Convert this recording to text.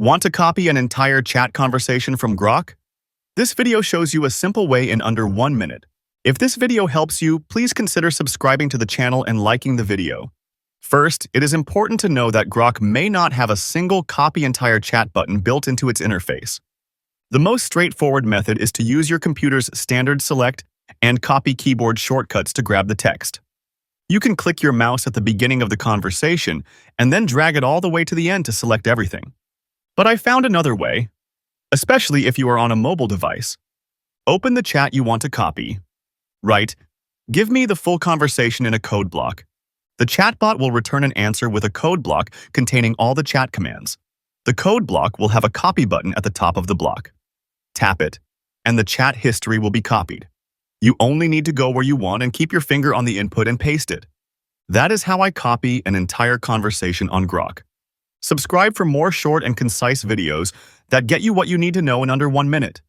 Want to copy an entire chat conversation from Grok? This video shows you a simple way in under 1 minute. If this video helps you, please consider subscribing to the channel and liking the video. First, it is important to know that Grok may not have a single copy entire chat button built into its interface. The most straightforward method is to use your computer's standard select and copy keyboard shortcuts to grab the text. You can click your mouse at the beginning of the conversation and then drag it all the way to the end to select everything. But I found another way, especially if you are on a mobile device. Open the chat you want to copy. Write, "Give me the full conversation in a code block." The chatbot will return an answer with a code block containing all the chat commands. The code block will have a copy button at the top of the block. Tap it, and the chat history will be copied. You only need to go where you want and keep your finger on the input and paste it. That is how I copy an entire conversation on Grok. Subscribe for more short and concise videos that get you what you need to know in under 1 minute.